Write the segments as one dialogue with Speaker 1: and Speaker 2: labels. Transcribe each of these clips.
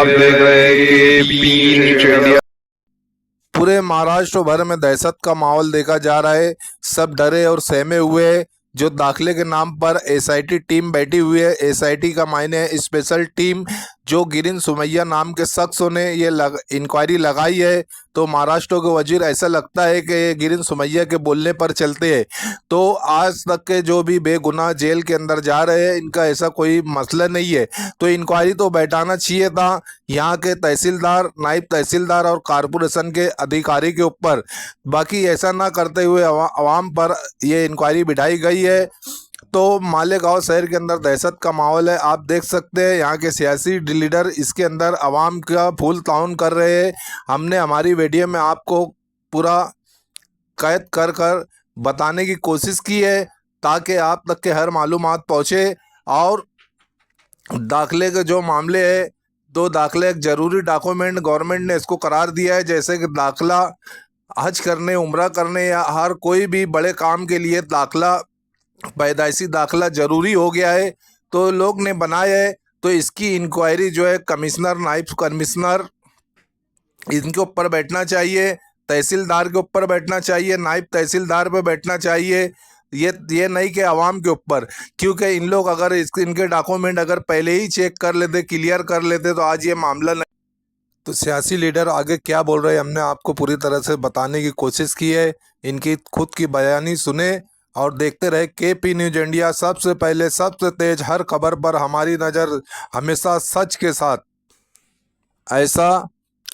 Speaker 1: आप देख रहे हैं कि पी न्यूज इंडिया।
Speaker 2: पूरे महाराष्ट्र भर में दहशत का माहौल देखा जा रहा है। सब डरे और सहमे हुए हैं। जो दाखिले के नाम पर एसआईटी टीम बैठी हुई है। एसआईटी का मायने है स्पेशल टीम। जो गिरीन सुमैया नाम के शख्सों ने ये इंक्वायरी लगाई है, तो महाराष्ट्र के वजीर ऐसा लगता है कि ये गिरीन सुमैया के बोलने पर चलते हैं। तो आज तक के जो भी बेगुनाह जेल के अंदर जा रहे हैं, इनका ऐसा कोई मसला नहीं है। तो इंक्वायरी तो बैठाना चाहिए था यहाँ के तहसीलदार, नायब तहसीलदार और कारपोरेशन के अधिकारी के ऊपर। बाकी ऐसा ना करते हुए अवाम पर ये इंक्वायरी बिठाई गई है। तो मालेगांव शहर के अंदर दहशत का माहौल है। आप देख सकते हैं यहाँ के सियासी लीडर इसके अंदर अवाम का फूल ताउन कर रहे हैं। हमने हमारी वीडियो में आपको पूरा कैद कर कर बताने की कोशिश की है, ताकि आप तक के हर मालूमात पहुँचे। और दाखिले के जो मामले है, दो दाखिले एक ज़रूरी डॉक्यूमेंट गवर्नमेंट ने इसको करार दिया है, जैसे कि दाखिला हज करने, उम्रा करने या हर कोई भी बड़े काम के लिए दाखिला, पैदाइशी दाखिला ज़रूरी हो गया है। तो लोग ने बनाया है। तो इसकी इंक्वायरी जो है कमिश्नर, नायब कमिश्नर, इनके ऊपर बैठना चाहिए। तहसीलदार के ऊपर बैठना चाहिए, नायब तहसीलदार पे बैठना चाहिए। ये नहीं कि आवाम के ऊपर, क्योंकि इन लोग अगर इनके डॉक्यूमेंट अगर पहले ही चेक कर लेते, क्लियर कर लेते, तो आज ये मामला नहीं। तो सियासी लीडर आगे क्या बोल रहे हैं, हमने आपको पूरी तरह से बताने की कोशिश की है। इनकी खुद की बयानी सुने और देखते रहे केपी न्यूज इंडिया। सबसे पहले, सबसे तेज, हर खबर पर हमारी नज़र हमेशा सच के साथ। ऐसा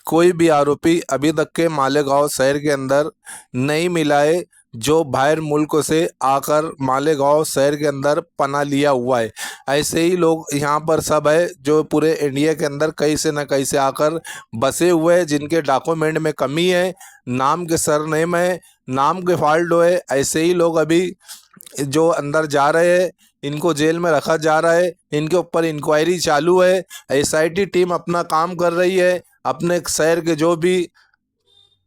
Speaker 2: कोई भी आरोपी अभी तक के मालेगांव शहर के अंदर नहीं मिला है जो बाहर मुल्कों से आकर मालेगांव शहर के अंदर पनाह लिया हुआ है। ऐसे ही लोग यहाँ पर सब है जो पूरे इंडिया के अंदर कहीं से न कहीं से आकर बसे हुए हैं, जिनके डॉक्यूमेंट में कमी है, नाम के सरनेम है, नाम के फॉल्ट है। ऐसे ही लोग अभी जो अंदर जा रहे हैं, इनको जेल में रखा जा रहा है। इनके ऊपर इंक्वायरी चालू है। एसआईटी टीम अपना काम कर रही है। अपने शहर के जो भी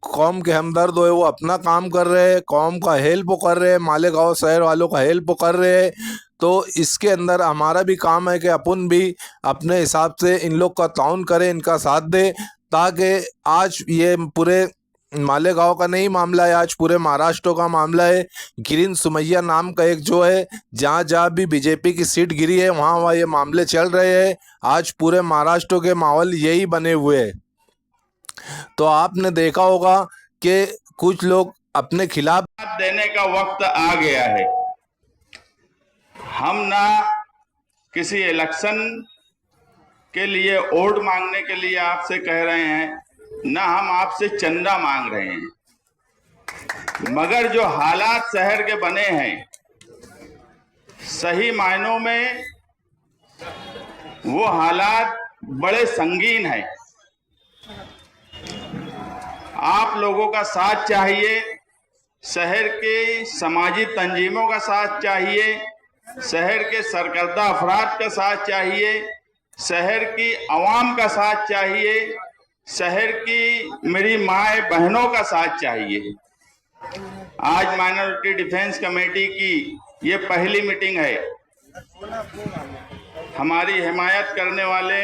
Speaker 2: कौम के हमदर्द है वो अपना काम कर रहे हैं, कौम का हेल्प कर रहे हैं, मालेगांव शहर वालों का हेल्प कर रहे हैं। तो इसके अंदर हमारा भी काम है कि अपन भी अपने हिसाब से इन लोग का ताउन करें, इनका साथ दें, ताकि आज ये पूरे मालेगांव का नहीं मामला है, आज पूरे महाराष्ट्र का मामला है। गिरीन सुमैया नाम का एक जो है, जहाँ जहाँ भी बीजेपी की सीट गिरी है वहाँ वहाँ ये मामले चल रहे हैं। आज पूरे महाराष्ट्र के माहौल यही बने हुए हैं। तो आपने देखा होगा कि कुछ लोग अपने खिलाफ
Speaker 3: देने का वक्त आ गया है। हम ना किसी इलेक्शन के लिए वोट मांगने के लिए आपसे कह रहे हैं, ना हम आपसे चंदा मांग रहे हैं, मगर जो हालात शहर के बने हैं, सही मायनों में वो हालात बड़े संगीन हैं। आप लोगों का साथ चाहिए, शहर के समाजी तंजीमों का साथ चाहिए, शहर के सरकर्दा अफराद का साथ चाहिए, शहर की आवाम का साथ चाहिए, शहर की मेरी माए बहनों का साथ चाहिए। आज माइनॉरिटी डिफेंस कमेटी की ये पहली मीटिंग है। हमारी हिमायत करने वाले,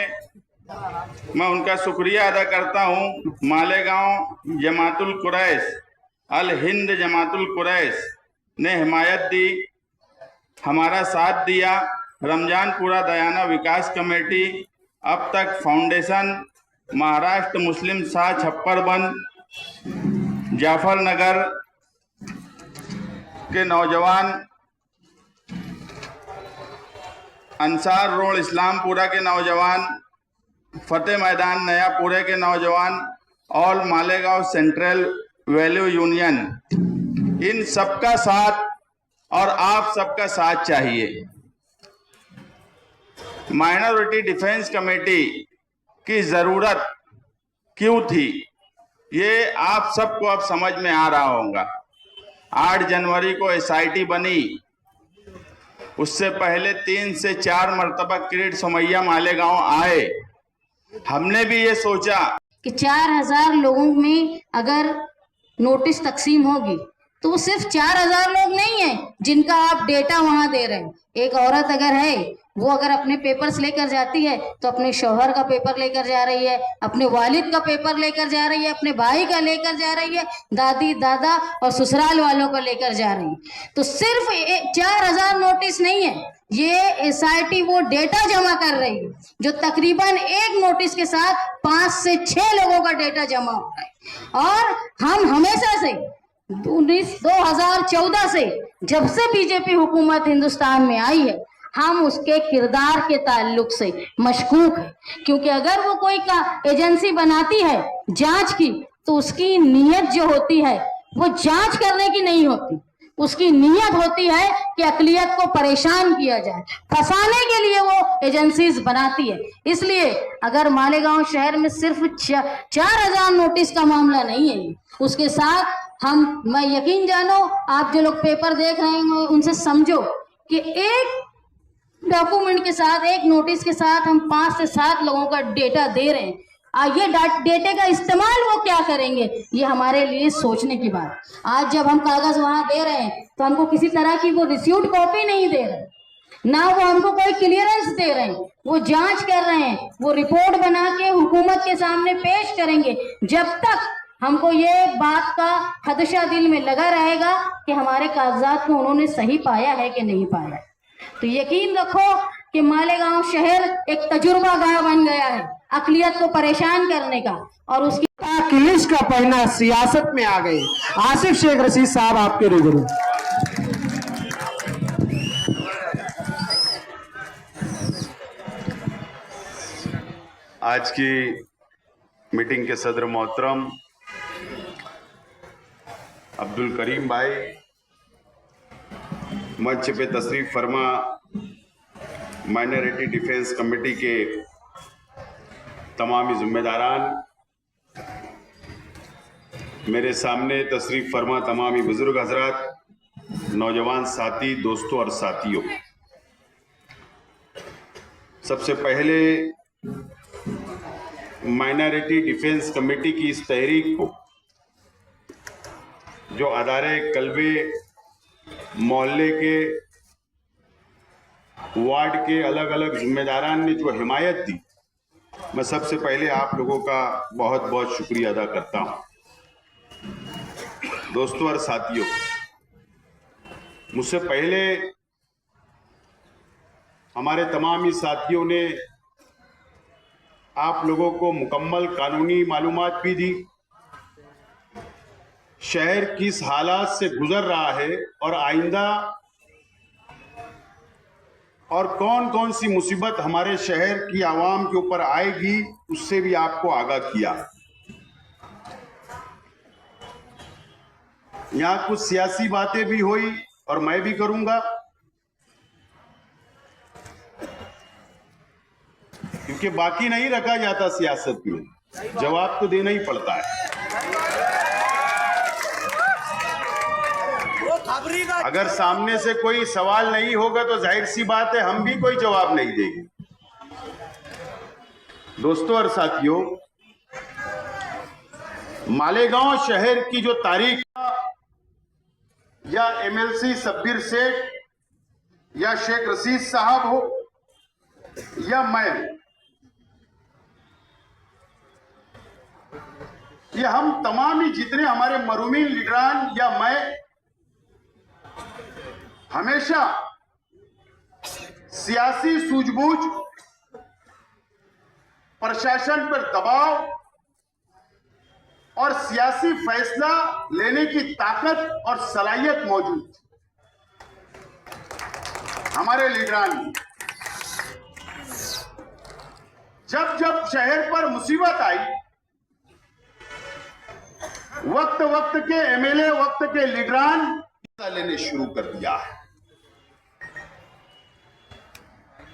Speaker 3: मैं उनका शुक्रिया अदा करता हूं। मालेगांव जमातुल कुरैश, अल हिंद जमातुल कुरैश ने हिमायत दी, हमारा साथ दिया। रमजानपुरा दयाना विकास कमेटी, अब तक फाउंडेशन, महाराष्ट्र मुस्लिम शाह छप्परबंद, जाफरनगर के नौजवान, अंसार रोड इस्लामपुरा के नौजवान, फतेह मैदान नयापुरे के नौजवान, all Malegaon central value union, इन सबका साथ और आप सबका साथ चाहिए। माइनॉरिटी डिफेंस कमेटी की जरूरत क्यों थी, ये आप सबको अब समझ में आ रहा होगा। 8 जनवरी को एसआईटी बनी, उससे पहले 3 से 4 मरतबा किरीट सुमैया मालेगांव आए। हमने भी ये सोचा
Speaker 4: कि 4000 लोगों में अगर नोटिस तकसीम होगी तो वो सिर्फ 4000 लोग नहीं है जिनका आप डेटा वहां दे रहे हैं। एक औरत अगर है वो अगर अपने पेपर्स लेकर जाती है तो अपने शौहर का पेपर लेकर जा रही है, अपने वालिद का पेपर लेकर जा रही है, अपने भाई का लेकर जा रही है, दादी दादा और ससुराल वालों को लेकर जा रही है। तो सिर्फ 4000 नोटिस नहीं है, ये एसआईटी वो डेटा जमा कर रही है जो तकरीबन एक नोटिस के साथ 5 से 6 लोगों का डेटा जमा हो रहा है। और हम हमेशा से 2014 से जब से बीजेपी हुकूमत हिंदुस्तान में आई है, हम उसके किरदार के ताल्लुक से मशकूक है, क्योंकि अगर वो कोई का एजेंसी बनाती है जांच की तो उसकी नीयत जो होती है वो जांच करने की नहीं होती, उसकी नीयत होती है कि अकलियत को परेशान किया जाए, फंसाने के लिए वो एजेंसीज बनाती है। इसलिए अगर मालेगांव शहर में सिर्फ 4000 नोटिस का मामला नहीं है, उसके साथ मैं यकीन जानो, आप जो लोग पेपर देख रहे हैं उनसे समझो कि एक डॉक्यूमेंट के साथ, एक नोटिस के साथ हम 5 से 7 लोगों का डेटा दे रहे हैं। ये डेटे का इस्तेमाल वो क्या करेंगे, ये हमारे लिए सोचने की बात। आज जब हम कागज वहां दे रहे हैं तो हमको किसी तरह की वो रिसीव्ड कॉपी नहीं दे रहे, ना वो हमको कोई क्लियरेंस दे रहे हैं, वो जांच कर रहे हैं, वो रिपोर्ट बना के हुकूमत के सामने पेश करेंगे। जब तक हमको ये बात का खदशा दिल में लगा रहेगा कि हमारे कागजात को उन्होंने सही पाया है कि नहीं पाया, तो यकीन रखो कि मालेगांव शहर एक तजुर्बा गाह बन गया है अकलियत को परेशान करने का। और उसकी
Speaker 5: अखिलेश का पहना सियासत में आ गए। आसिफ शेख रशीद साहब आपके रूबरू।
Speaker 3: आज की मीटिंग के सदर मोहतरम अब्दुल करीम भाई, मंच पे तशरीफ फरमा माइनॉरिटी डिफेंस कमेटी के तमामी जिम्मेदारान, मेरे सामने तशरीफ फरमा तमामी बुजुर्ग हजरात, नौजवान साथी, दोस्तों और साथियों, सबसे पहले माइनॉरिटी डिफेंस कमेटी की इस तहरीक को जो अदारे कल्बे मोहल्ले के वार्ड के अलग अलग जिम्मेदारान ने जो हिमायत दी, मैं सबसे पहले आप लोगों का बहुत बहुत शुक्रिया अदा करता हूं। दोस्तों और साथियों, मुझसे पहले हमारे तमाम ही साथियों ने आप लोगों को मुकम्मल कानूनी मालूमात भी दी, शहर किस हालात से गुजर रहा है और आइंदा और कौन कौन सी मुसीबत हमारे शहर की आवाम के ऊपर आएगी, उससे भी आपको आगाह किया। यहां कुछ सियासी बातें भी हुई और मैं भी करूंगा, क्योंकि बाकी नहीं रखा जाता सियासत में, जवाब तो देना ही पड़ता है। अगर सामने से कोई सवाल नहीं होगा तो जाहिर सी बात है हम भी कोई जवाब नहीं देंगे। दोस्तों और साथियों, मालेगांव शहर की जो तारीख या एमएलसी शब्बीर सेठ या शेख रशीद साहब हो या मैं, ये हम तमाम ही जितने हमारे मरूमीन लीडरान या मैं हमेशा सियासी सूझबूझ, प्रशासन पर दबाव और सियासी फैसला लेने की ताकत और सलाहियत मौजूद हमारे लीडरान में। जब जब शहर पर मुसीबत आई, वक्त वक्त के एमएलए, वक्त के लीडरान लेने शुरू कर दिया है।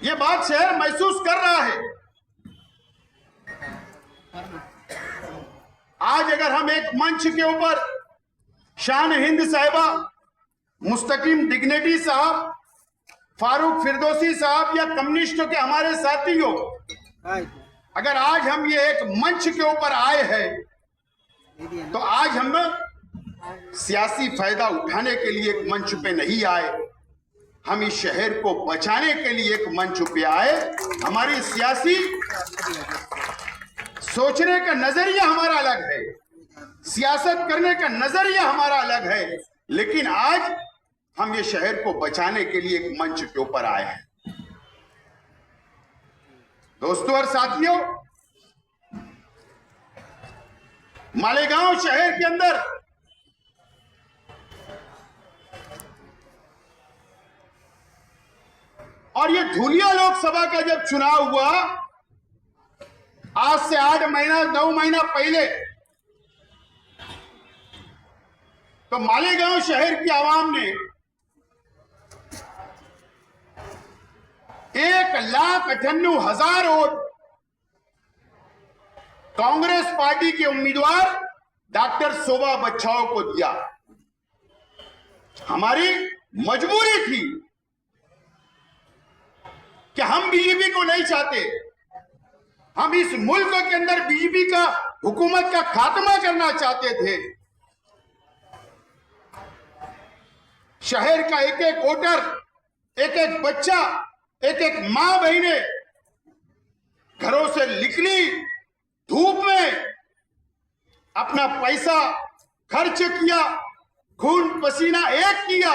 Speaker 3: यह बात शहर महसूस कर रहा है। आज अगर हम एक मंच के ऊपर शान हिंद साहिबा, मुस्तकीम डिग्नेटी साहब, फारूक फिरदौसी साहब या कम्युनिस्टों के हमारे साथियों, अगर आज हम ये एक मंच के ऊपर आए हैं तो आज हम सियासी फायदा उठाने के लिए एक मंच पे नहीं आए, हम इस शहर को बचाने के लिए एक मंच पे आए। हमारी सियासी सोचने का नजरिया हमारा अलग है, सियासत करने का नजरिया हमारा अलग है, लेकिन आज हम ये शहर को बचाने के लिए एक मंच के ऊपर आए हैं। दोस्तों और साथियों, मालेगांव शहर के अंदर और ये धुलिया लोकसभा का जब चुनाव हुआ, आज से 8 महीना 9 महीना पहले, तो मालेगांव शहर की आवाम ने 1,98,000 वोट कांग्रेस पार्टी के उम्मीदवार डॉक्टर शोभा बच्छाव को दिया। हमारी मजबूरी थी कि हम बीजेपी को नहीं चाहते, हम इस मुल्क के अंदर बीजेपी का हुकूमत का खात्मा करना चाहते थे। शहर का एक एक वोटर, एक एक बच्चा, एक एक मां बहने घरों से निकली, धूप में अपना पैसा खर्च किया, खून पसीना एक किया,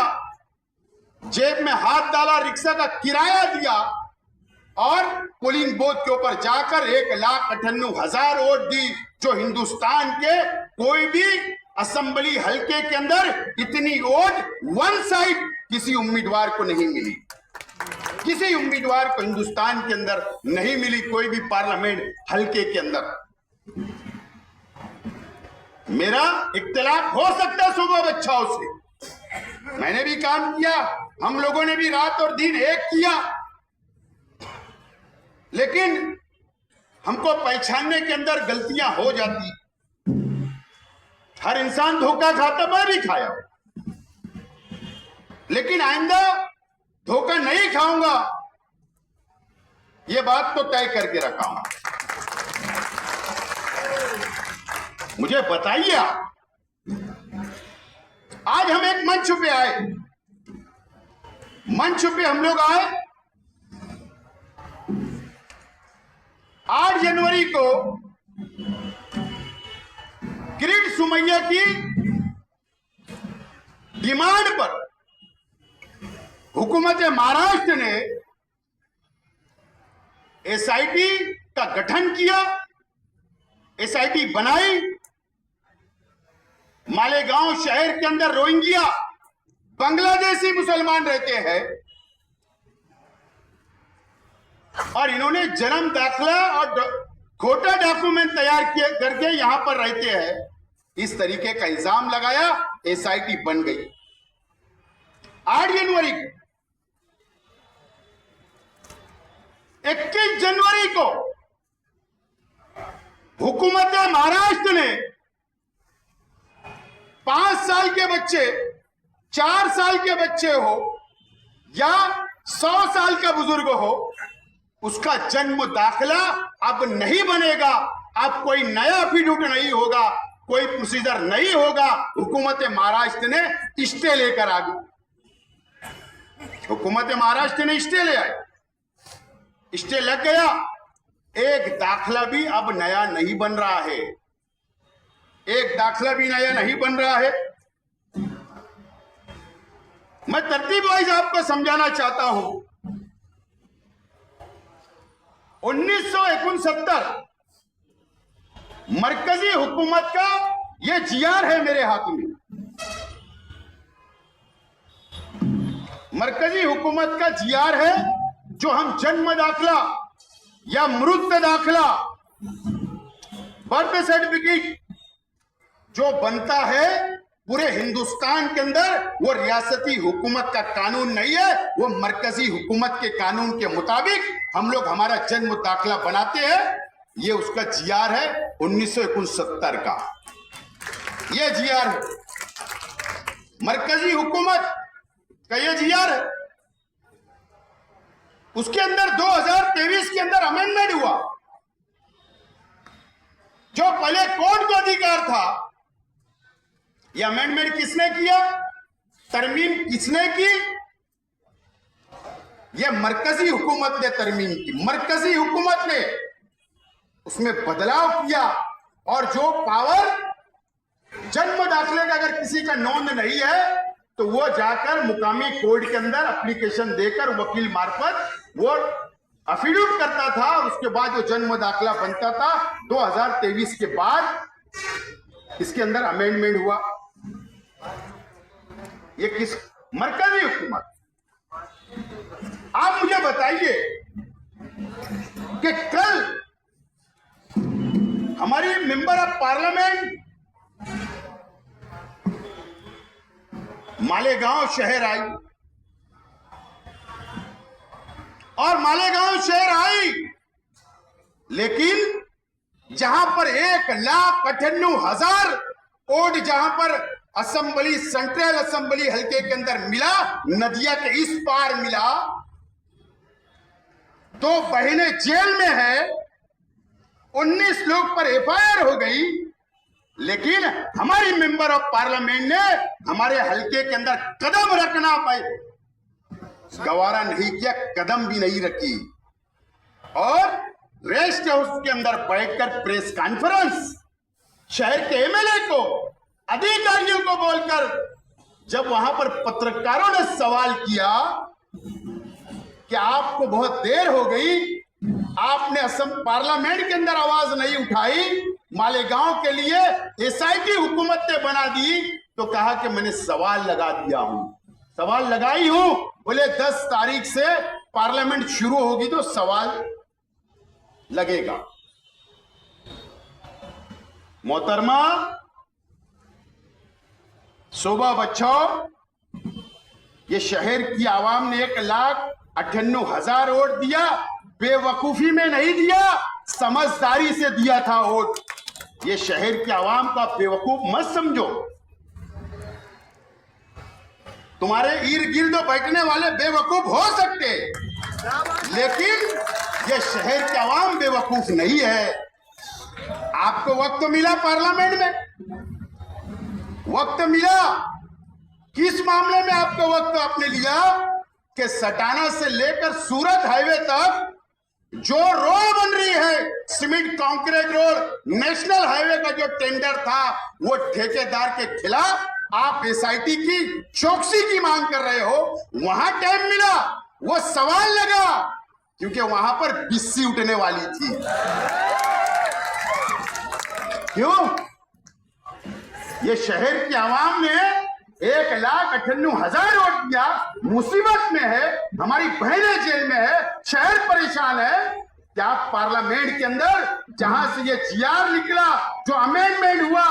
Speaker 3: जेब में हाथ डाला, रिक्शा का किराया दिया और पोलिंग बूथ के ऊपर जाकर 1,98,000 वोट दी, जो हिंदुस्तान के कोई भी असेंबली हलके के अंदर इतनी वोट वन साइड किसी उम्मीदवार को नहीं मिली। किसी उम्मीदवार को हिंदुस्तान के अंदर नहीं मिली, कोई भी पार्लियामेंट हलके के अंदर। मेरा इख्तिलाफ हो सकता है शोभा बच्छाव से, मैंने भी काम किया, हम लोगों ने भी रात और दिन एक किया, लेकिन हमको पहचानने के अंदर गलतियां हो जाती। हर इंसान धोखा खाता, मैं भी खाया, लेकिन आइंदा धोखा नहीं खाऊंगा, ये बात तो तय करके रखा हूं। मुझे बताइए, आज हम एक मंच पे आए, मंच पे हम लोग आए 8 जनवरी को किरीट सुमैया की डिमांड पर हुकूमत महाराष्ट्र ने एसआईटी का गठन किया, एसआईटी बनाई। मालेगांव शहर के अंदर रोहिंग्या बांग्लादेशी मुसलमान रहते हैं और इन्होंने जन्म दाखिला और खोटा डॉक्यूमेंट तैयार किए करके यहां पर रहते हैं, इस तरीके का इल्जाम लगाया, एसआईटी बन गई। 8 जनवरी को, 21 जनवरी को हुकूमत महाराष्ट्र ने 5 साल के बच्चे, 4 साल के बच्चे हो या 100 साल का बुजुर्ग हो, उसका जन्म दाखिला अब नहीं बनेगा, अब कोई नया एफिडेविट नहीं होगा, कोई प्रोसीजर नहीं होगा। हुकूमत महाराष्ट्र ने स्टे लेकर आ गई, हुकूमत महाराष्ट्र ने स्टे ले आए, स्टे लग गया, एक दाखिला भी अब नया नहीं बन रहा है, एक दाखिला भी नया नहीं बन रहा है। मैं तरतीब वाइज आपको समझाना चाहता हूं। 1969 मरकजी हुकूमत का ये जीआर है मेरे हाथ में, मरकजी हुकूमत का जीआर है, जो हम जन्म दाखिला या मृत्यु दाखिला, बर्थ सर्टिफिकेट जो बनता है पूरे हिंदुस्तान के अंदर, वो रियासती हुकूमत का कानून नहीं है, वो मरकजी हुकूमत के कानून के मुताबिक हम लोग हमारा जन्म दाखिला बनाते हैं। ये उसका जीआर है 1969 का, ये जीआर है मरकजी हुकूमत का, ये जीआर है। उसके अंदर 2023 के अंदर अमेंडमेंट हुआ, जो पहले कोर्ट को अधिकार था, ये अमेंडमेंट किसने किया, तरमीम किसने की,
Speaker 6: ये मरकजी हुकूमत ने तरमीम की, मरकजी हुकूमत ने उसमें बदलाव किया और जो पावर जन्म दाखिले का अगर किसी का नोंद नहीं है तो वो जाकर मुकामी कोर्ट के अंदर एप्लीकेशन देकर वकील मार्फत वो अफिडेविट करता था और उसके बाद जो जन्म दाखिला बनता था। 2023 के बाद इसके अंदर अमेंडमेंट हुआ। ये किस मरकजी हुकूमत? आप मुझे बताइए कि कल हमारी मेंबर ऑफ पार्लियामेंट मालेगांव शहर आई और मालेगांव शहर आई, लेकिन जहां पर 1,98,000 वोट जहां पर असेंबली सेंट्रल असेंबली हल्के के अंदर मिला, नदिया के इस पार मिला, तो बहनें जेल में है, 19 लोग पर एफआईआर हो गई, लेकिन हमारी मेंबर ऑफ पार्लियामेंट ने हमारे हल्के के अंदर कदम रखना गवारा नहीं किया, कदम भी नहीं रखी और रेस्ट हाउस के अंदर बैठकर प्रेस कॉन्फ्रेंस शहर के एमएलए को, अधिकारियों को बोलकर जब वहां पर पत्रकारों ने सवाल किया कि आपको बहुत देर हो गई, आपने असम पार्लियामेंट के अंदर आवाज नहीं उठाई, मालेगांव के लिए एसआईटी हुकूमत ने बना दी, तो कहा कि मैंने सवाल लगा दिया हूं, सवाल लगाई हूं। बोले 10 तारीख से पार्लियामेंट शुरू होगी तो सवाल लगेगा। मोहतरमा शोभा बच्चों, ये शहर की आवाम ने 1,98,000 वोट दिया, बेवकूफी में नहीं दिया, समझदारी से दिया था वोट। ये शहर की आवाम का बेवकूफ मत समझो। तुम्हारे इर्द गिर्द बैठने वाले बेवकूफ हो सकते, लेकिन ये शहर की आवाम बेवकूफ नहीं है। आपको वक्त मिला पार्लियामेंट में, वक्त मिला, किस मामले में आपको वक्त आपने लिया कि सटाना से लेकर सूरत हाईवे तक जो रोड बन रही है, cement concrete road, national highway का जो टेंडर था, वो ठेकेदार के खिलाफ आप एसआईटी की चौकसी की मांग कर रहे हो। वहां टाइम मिला, वो सवाल लगा, क्योंकि वहां पर बिस्सी उठने वाली थी। क्यों? ये शहर की आवाम ने 1,98,000 वोट दिया, मुसीबत में है, हमारी बहनें जेल में है, शहर परेशान है। क्या पार्लियामेंट के अंदर जहां से ये जीआर निकला, जो अमेंडमेंट हुआ,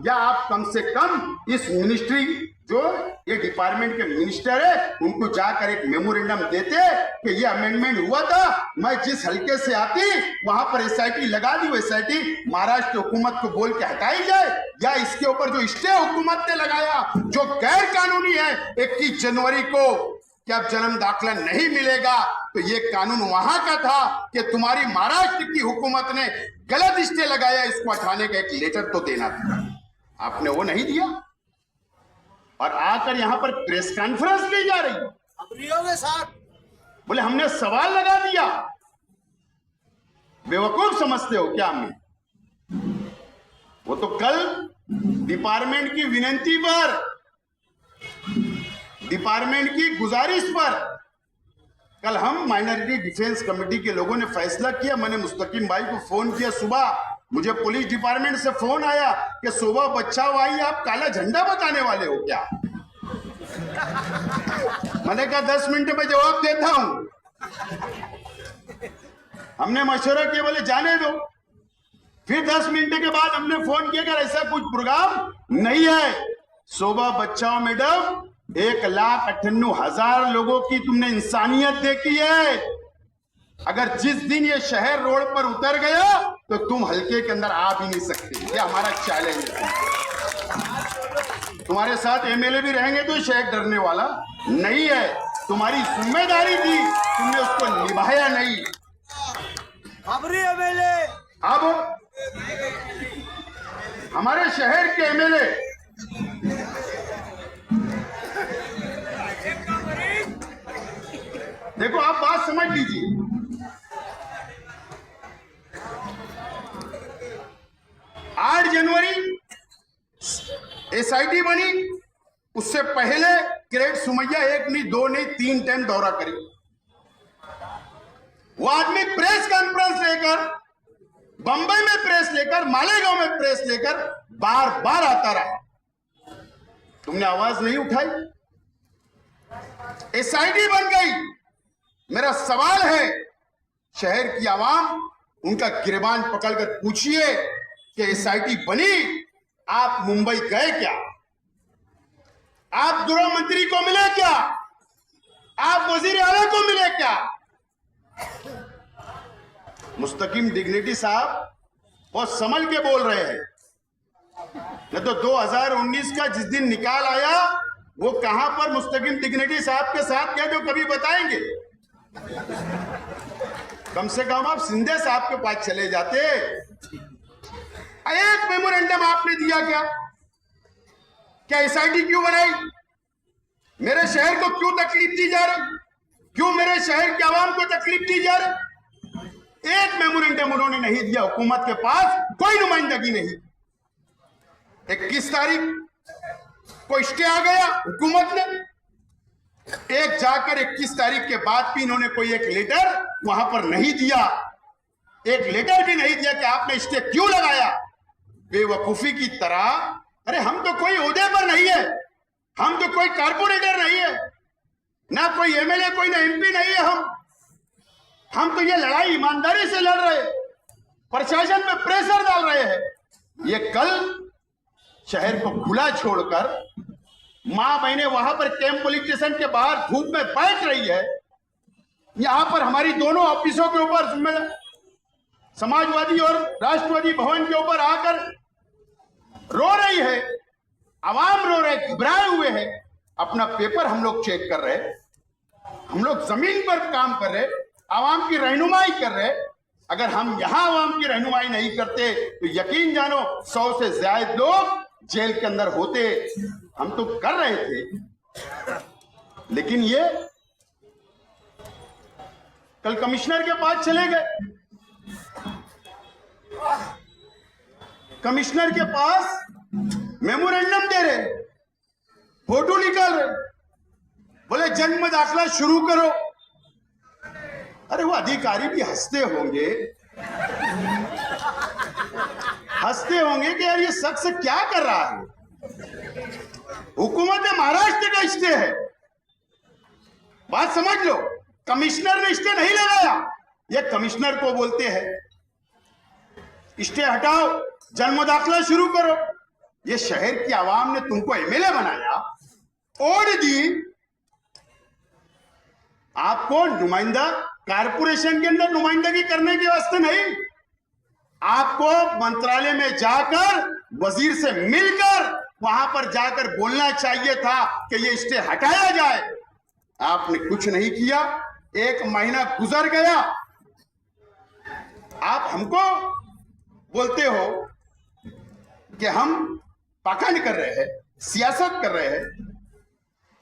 Speaker 6: या आप कम से कम इस मिनिस्ट्री जो ये डिपार्टमेंट के मिनिस्टर है उनको जाकर एक मेमोरेंडम देते कि ये अमेंडमेंट हुआ था, मैं जिस हल्के से आती वहां पर एसआईटी लगा दी, वो एसआईटी महाराष्ट्र हुकूमत को बोल के हटाई जाए, या इसके ऊपर जो स्टे हुकूमत ने लगाया जो गैर कानूनी है, 21 जनवरी को कि अब जन्म दाखिला नहीं मिलेगा, तो ये कानून वहां का था कि तुम्हारी महाराष्ट्र की हुकूमत ने गलत स्टे लगाया, इसको हटाने का एक लेटर तो देना था, आपने वो नहीं दिया और आकर यहां पर प्रेस कॉन्फ्रेंस ली जा रही है। बोले हमने सवाल लगा दिया। बेवकूफ समझते हो क्या हमें? वो तो कल डिपार्टमेंट की विनती पर, डिपार्टमेंट की गुजारिश पर कल हम माइनॉरिटी डिफेंस कमेटी के लोगों ने फैसला किया। मैंने मुस्तकीम भाई को फोन किया, सुबह मुझे पुलिस डिपार्टमेंट से फोन आया कि शोभा बच्चाओ आई, आप काला झंडा बताने वाले हो क्या? मैंने कहा 10 मिनट में जवाब देता हूं। हमने मशवरा किया, बोले जाने दो। फिर 10 मिनट के बाद हमने फोन किया कि ऐसा कुछ प्रोग्राम नहीं है। शोभा बच्चाओ मैडम, 1,98,000 लोगों की तुमने इंसानियत देखी है। अगर जिस दिन ये शहर रोड पर उतर गया तो तुम हल्के के अंदर आ भी नहीं सकते। ये हमारा चैलेंज है। तुम्हारे साथ एमएलए भी रहेंगे तो शहर डरने वाला नहीं है। तुम्हारी जिम्मेदारी थी, तुमने उसको निभाया नहीं। अब हमारे शहर के एमएलए देखो, आप एसआईटी बनी, उससे पहले ग्रेट सुमैया 1 नहीं 2 नहीं 3 टाइम दौरा करी। वो आदमी प्रेस कॉन्फ्रेंस लेकर, बंबई में प्रेस लेकर, मालेगांव में प्रेस लेकर बार बार आता रहा। तुमने आवाज नहीं उठाई। एसआईटी बन गई। मेरा सवाल है, शहर की आवाम, उनका गिरबान पकड़कर पूछिए कि एसआईटी बनी, आप मुंबई गए क्या? आप गृह मंत्री को मिले क्या? आप वजीर आला को मिले क्या? मुस्तकीम डिग्निटी साहब बहुत संभल के बोल रहे हैं। नहीं तो 2019 का जिस दिन निकाल आया, वो कहां पर मुस्तकीम डिग्निटी साहब के साथ गए, जो कभी बताएंगे। कम से कम आप सिंधे साहब के पास चले जाते। एक मेमोरेंडम आपने दिया क्या? क्या एसआईटी क्यों बनाई? मेरे शहर को क्यों तकलीफ दी जा रही? क्यों मेरे शहर के आवाम को तकलीफ दी जा रही? एक मेमोरेंडम उन्होंने नहीं दिया। हुकूमत के पास कोई नुमाइंदगी नहीं। 21 तारीख को स्टे आ गया हुकूमत ने। एक जाकर 21 तारीख के बाद भी इन्होंने कोई एक लेटर वहां पर नहीं दिया। एक लेटर भी नहीं दिया कि आपने स्टे क्यों लगाया। बेवकूफी की तरह, अरे हम तो कोई ओहदे पर नहीं है, हम तो कोई कारपोरेटर नहीं है, ना कोई एमएलए, कोई ना एमपी नहीं है। हम तो ये लड़ाई ईमानदारी से लड़ रहे, प्रशासन पे प्रेशर डाल रहे हैं। ये कल शहर को खुला छोड़कर मां बहने वहां पर कैंप पुलिस स्टेशन के बाहर धूप में बैठ रही है। यहां पर हमारी दोनों ऑफिसों के ऊपर समाजवादी और राष्ट्रवादी भवन के ऊपर आकर रो रही है। आवाम रो रहे, घबराए हुए हैं। अपना पेपर हम लोग चेक कर रहे, हम लोग जमीन पर काम कर रहे, आवाम की रहनुमाई कर रहे। अगर हम यहां आवाम की रहनुमाई नहीं करते तो यकीन जानो 100 से ज्यादा लोग जेल के अंदर होते। हम तो कर रहे थे, लेकिन ये कल कमिश्नर के पास चले गए। कमिश्नर के पास मेमोरेंडम दे रहे, फोटो निकाल रहे, बोले जन्म दाखला शुरू करो। अरे वो अधिकारी भी हंसते होंगे, कि यार ये शख्स क्या कर रहा है। हुकूमत महाराष्ट्र का स्टे है, बात समझ लो। कमिश्नर ने स्टे नहीं लगाया। ये कमिश्नर को बोलते हैं स्टे हटाओ, जन्म दाखला शुरू करो। ये शहर की आवाम ने तुमको एमएलए बनाया, और दी आपको नुमाइंदा, कारपोरेशन के अंदर नुमाइंदगी करने के वास्ते नहीं। आपको मंत्रालय में जाकर वजीर से मिलकर वहां पर जाकर बोलना चाहिए था कि ये स्टे हटाया जाए। आपने कुछ नहीं किया। 1 महीना गुजर गया, आप हमको बोलते हो कि हम पाखंड कर रहे हैं, सियासत कर रहे हैं।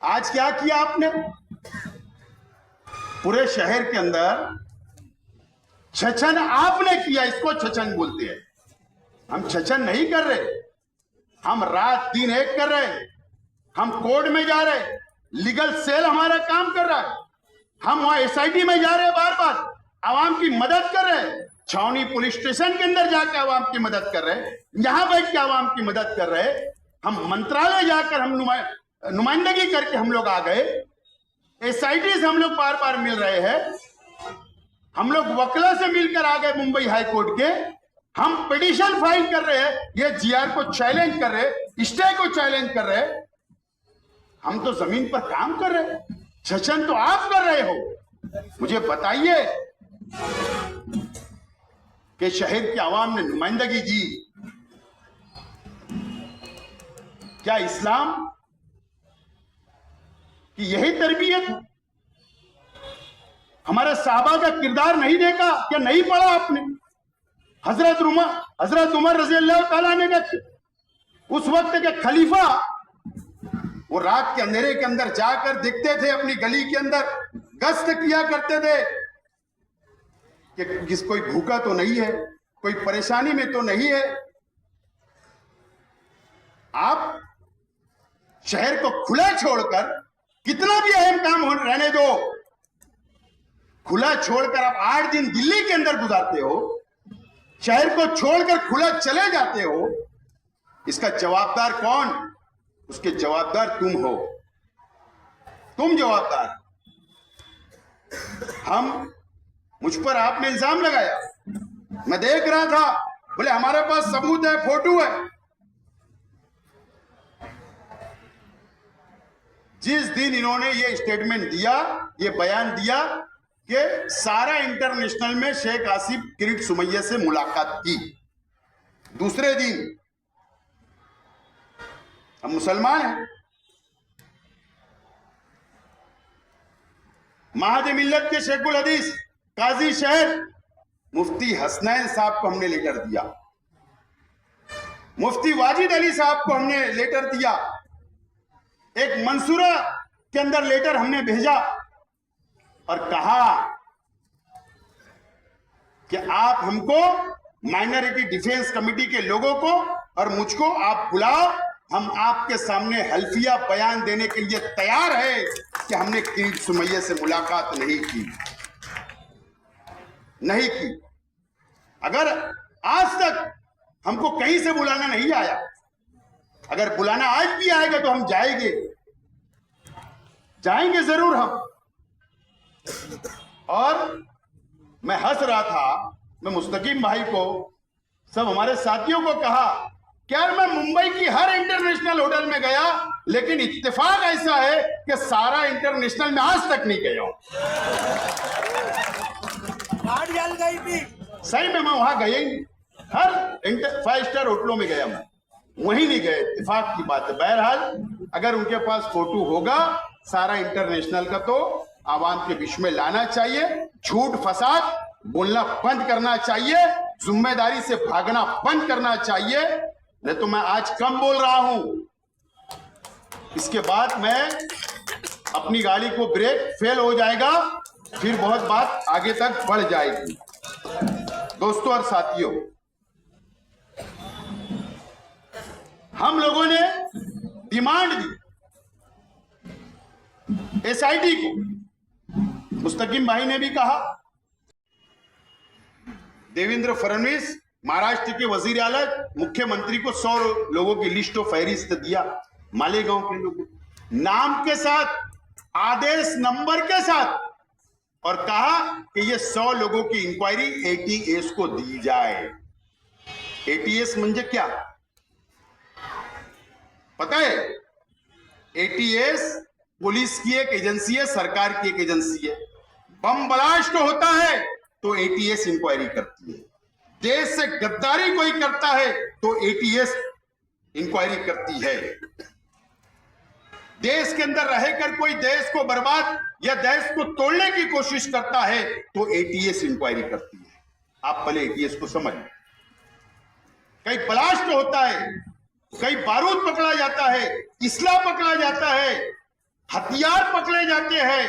Speaker 6: आज क्या किया आपने? पूरे शहर के अंदर छछन आपने किया। इसको छछन बोलते हैं। हम छछन नहीं कर रहे, हम रात दिन एक कर रहे हैं। हम कोर्ट में जा रहे, लीगल सेल हमारा काम कर रहा है। हम वहां एसआईटी में जा रहे हैं, बार बार आवाम की मदद कर रहे हैं। छावनी पुलिस स्टेशन के अंदर जाकर आवाम की मदद कर रहे हैं, यहां बैठ के आवाम की मदद कर रहे हैं। हम मंत्रालय जाकर हम नुमाइंदगी करके हम लोग आ गए। एसआईटी से हम लोग बार बार मिल रहे हैं। हम लोग वकीलों से मिलकर आ गए मुंबई हाई कोर्ट के। हम पिटीशन फाइल कर रहे हैं, ये जीआर को चैलेंज कर रहे, स्टे को चैलेंज कर रहे। हम तो जमीन पर काम कर रहे, छछन तो आप कर रहे हो। मुझे बताइए कि शहर की आवाम ने नुमाइंदगी दी, क्या इस्लाम की यही तरबियत? हमारे साहबा का किरदार नहीं देखा क्या? नहीं पढ़ा आपने? हजरत उमर रजी अल्लाह तआला ने उस वक्त के खलीफा, वो रात के अंधेरे के अंदर जाकर दिखते थे, अपनी गली के अंदर गश्त किया करते थे कि कोई भूखा तो नहीं है, कोई परेशानी में तो नहीं है। आप शहर को खुला छोड़कर, कितना भी अहम काम रहने दो, खुला छोड़कर आप 8 दिन दिल्ली के अंदर गुजारते हो, शहर को छोड़कर खुला चले जाते हो, इसका जवाबदार कौन? उसके जवाबदार तुम हो, तुम जवाबदार। मुझ पर आपने इल्जाम लगाया, मैं देख रहा था, बोले हमारे पास सबूत है, फोटो है। जिस दिन इन्होंने ये स्टेटमेंट दिया, ये बयान दिया कि सारा इंटरनेशनल में शेख आसिफ किरीट सुमैया से मुलाकात की, दूसरे दिन हम मुसलमान हैं, महाद मिल्लत के शेखुल हदीस काजी शहर मुफ्ती हसनैन साहब को हमने लेटर दिया, मुफ्ती वाजिद अली साहब को हमने लेटर दिया, एक मंसूरा के अंदर लेटर हमने भेजा और कहा कि आप हमको माइनॉरिटी डिफेंस कमेटी के लोगों को और मुझको आप बुलाओ, हम आपके सामने हल्फिया बयान देने के लिए तैयार है कि हमने किरीट सुमैया से मुलाकात नहीं की। अगर आज तक हमको कहीं से बुलाना नहीं आया, अगर बुलाना आज भी आएगा तो हम जाएंगे जरूर हम। और मैं हंस रहा था, मैं मुस्तकीम भाई को, सब हमारे साथियों को कहा कि यार मैं मुंबई की हर इंटरनेशनल होटल में गया, लेकिन इत्तेफाक ऐसा है कि सारा इंटरनेशनल में आज तक नहीं गया हूं। सही में मैं वहां गया ही नहीं, हर 5 स्टार होटलों में गया, मैं वहीं नहीं गया, इत्तेफाक की बात है। बहरहाल अगर उनके पास फोटो होगा सारा इंटरनेशनल का, तो आवाम के बीच में लाना चाहिए, झूठ फसाद बोलना बंद करना चाहिए, जिम्मेदारी से भागना बंद करना चाहिए। नहीं तो मैं आज कम बोल रहा हूं, इसके बाद मैं अपनी गाड़ी को ब्रेक फेल हो जाएगा, फिर बहुत बात आगे तक बढ़ जाएगी। दोस्तों और साथियों, हम लोगों ने डिमांड दी एसआईटी को, मुस्तकीम भाई ने भी कहा, देवेंद्र फडणवीस महाराष्ट्र के वजीर आला मुख्यमंत्री को 100 लोगों की लिस्ट ऑफ फहरिस्त दिया, मालेगांव के लोगों नाम के साथ, आदेश नंबर के साथ, और कहा कि ये 100 लोगों की इंक्वायरी एटीएस को दी जाए। एटीएस म्हणजे क्या पता है? एटीएस पुलिस की एक एजेंसी है, सरकार की एक एजेंसी है। बम ब्लास्ट होता है तो एटीएस इंक्वायरी करती है, देश से गद्दारी कोई करता है तो एटीएस इंक्वायरी करती है, देश के अंदर रहकर कोई देश को बर्बाद या देश को तोड़ने की कोशिश करता है तो एटीएस इंक्वायरी करती है। आप पहले एटीएस को समझ, कहीं ब्लास्ट होता है, कहीं बारूद पकड़ा जाता है, इसला पकड़ा जाता है, हथियार पकड़े जाते हैं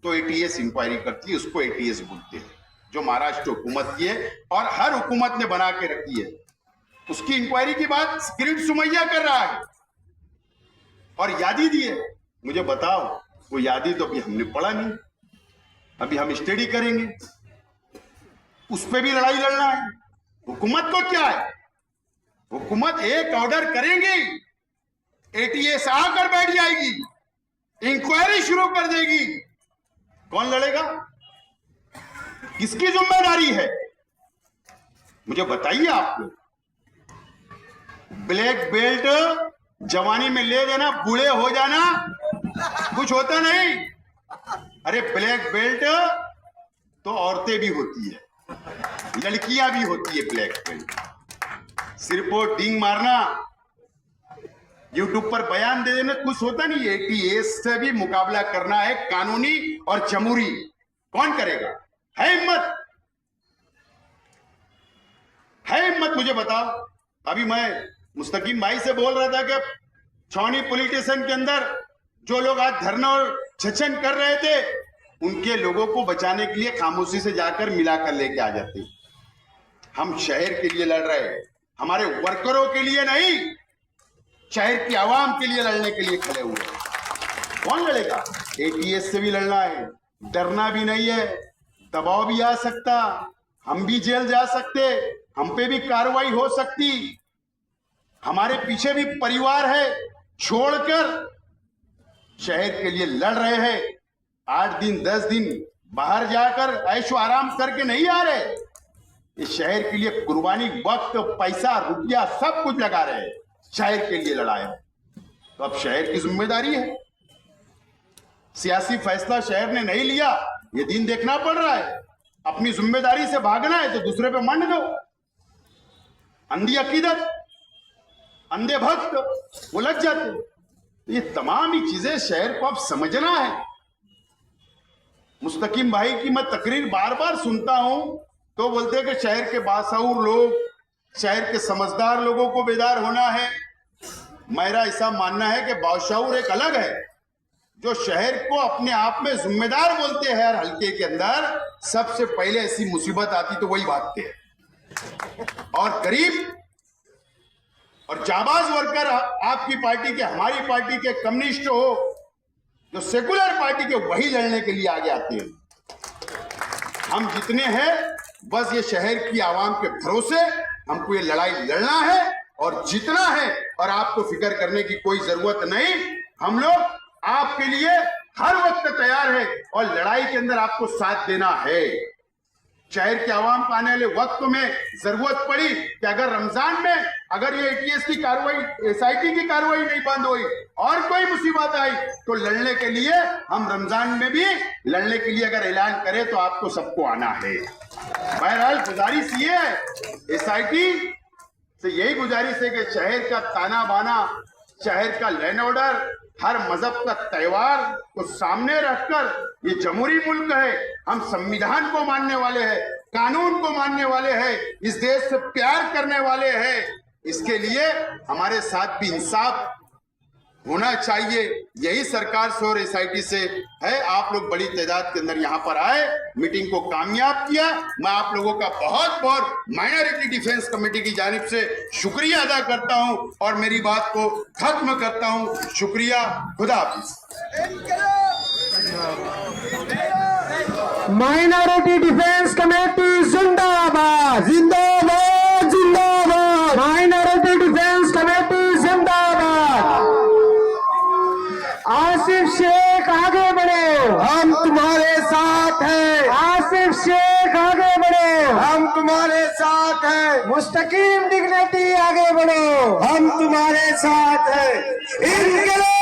Speaker 6: तो एटीएस इंक्वायरी करती है, उसको एटीएस बोलते हैं, जो महाराष्ट्र हुकूमत की है और हर हुकूमत ने बना के रखी है। उसकी इंक्वायरी की बात किरीट सुमैया कर रहा है और यादी दी है। मुझे बताओ, वो यादी तो अभी हमने पढ़ा नहीं, अभी हम स्टडी करेंगे, उस पर भी लड़ाई लड़ना है। हुकूमत को क्या है, हुकूमत एक ऑर्डर करेंगे, एटीएस आकर बैठ जाएगी, इंक्वायरी शुरू कर देगी, कौन लड़ेगा? किसकी जिम्मेदारी है? मुझे बताइए आप लोग। ब्लैक बेल्ट जवानी में ले देना, बूढ़े हो जाना कुछ होता नहीं। अरे ब्लैक बेल्ट तो औरतें भी होती है, लड़कियां भी होती है ब्लैक बेल्ट। सिर पर डींग मारना, यूट्यूब पर बयान दे देना कुछ होता नहीं। एटीएस से भी मुकाबला करना है, कानूनी और जमहूरी, कौन करेगा? है हिम्मत? है हिम्मत? मुझे बताओ। अभी मैं मुस्तकीम भाई से बोल रहा था कि छावनी पुलिस स्टेशन के अंदर जो लोग आज धरना और छछन कर रहे थे, उनके लोगों को बचाने के लिए खामोशी से जाकर मिलाकर लेके आ जाते। हम शहर के लिए लड़ रहे हैं, हमारे वर्करों के लिए नहीं, शहर की आवाम के लिए लड़ने के लिए खड़े हुए हैं। कौन लड़ेगा? एटीएस से भी लड़ना है, डरना भी नहीं है, दबाव भी आ सकता, हम भी जेल जा सकते, हम पे भी कार्रवाई हो सकती, हमारे पीछे भी परिवार है, छोड़कर शहर के लिए लड़ रहे हैं। 8 दिन 10 दिन बाहर जाकर ऐशो आराम करके नहीं आ रहे, इस शहर के लिए कुर्बानी, वक्त, पैसा, रुपया सब कुछ लगा रहे हैं, शहर के लिए लड़ाए। तो अब शहर की जिम्मेदारी है, सियासी फैसला शहर ने नहीं लिया, ये दिन देखना पड़ रहा है। अपनी जिम्मेदारी से भागना है तो दूसरे पे मंड दो। अंधी अकीदत, अंधे भक्त वो लग जाते। ये तमाम ही चीजें शहर को अब समझना है। मुस्तकीम भाई की मैं तकरीर बार बार सुनता हूं तो बोलते हैं कि शहर के बाशऊर लोग, शहर के समझदार लोगों को बेदार होना है। मेरा ऐसा मानना है कि बाशऊर एक अलग है, जो शहर को अपने आप में जिम्मेदार बोलते हैं। हर हल्के के अंदर सबसे पहले ऐसी मुसीबत आती तो वही भागते हैं। और गरीब और जाबाज वर्कर आपकी पार्टी के, हमारी पार्टी के, कम्युनिस्ट हो, जो सेकुलर पार्टी के, वही लड़ने के लिए आगे आते हैं। हम जितने हैं बस ये शहर की आवाम के भरोसे हमको ये लड़ाई लड़ना है और जीतना है, और आपको फिक्र करने की कोई जरूरत नहीं। हम लोग आपके लिए हर वक्त तैयार है और लड़ाई के अंदर आपको साथ देना है। शहर के आवाम को आने वाले वक्त में जरूरत पड़ी कि अगर रमजान में अगर ये एटीएस की कार्रवाई, एसआईटी की कार्रवाई नहीं बंद हुई और कोई मुसीबत आई तो लड़ने के लिए हम रमजान में भी लड़ने के लिए अगर ऐलान करें तो आपको सबको आना है। बहरहाल गुजारिश ये है, एसआईटी से यही गुजारिश है कि शहर का ताना बाना, शहर का लैंड ऑर्डर, हर मजहब का त्योहार को सामने रखकर, ये जमहूरी मुल्क है, हम संविधान को मानने वाले हैं, कानून को मानने वाले हैं, इस देश से प्यार करने वाले हैं, इसके लिए हमारे साथ भी इंसाफ होना चाहिए। यही सरकार से और एसआईटी से है। आप लोग बड़ी तादाद के अंदर यहाँ पर आए, मीटिंग को कामयाब किया। मैं आप लोगों का बहुत बहुत माइनॉरिटी डिफेंस कमेटी की जानिब से शुक्रिया अदा करता हूँ और मेरी बात को खत्म करता हूँ। शुक्रिया, खुदा हाफिज।
Speaker 5: माइनॉरिटी डिफेंस कमेटी जिंदाबाद, जिंदाबाद, जिंदाबाद। माइनॉरिटी डिफेंस कमेटी जिंदाबाद। आसिफ शेख आगे बढ़ो, हम तुम्हारे साथ हैं। आसिफ शेख आगे बढ़ो, हम तुम्हारे साथ हैं। मुस्तकीम डिग्निटी आगे बढ़ो, हम तुम्हारे साथ हैं। इनकलाब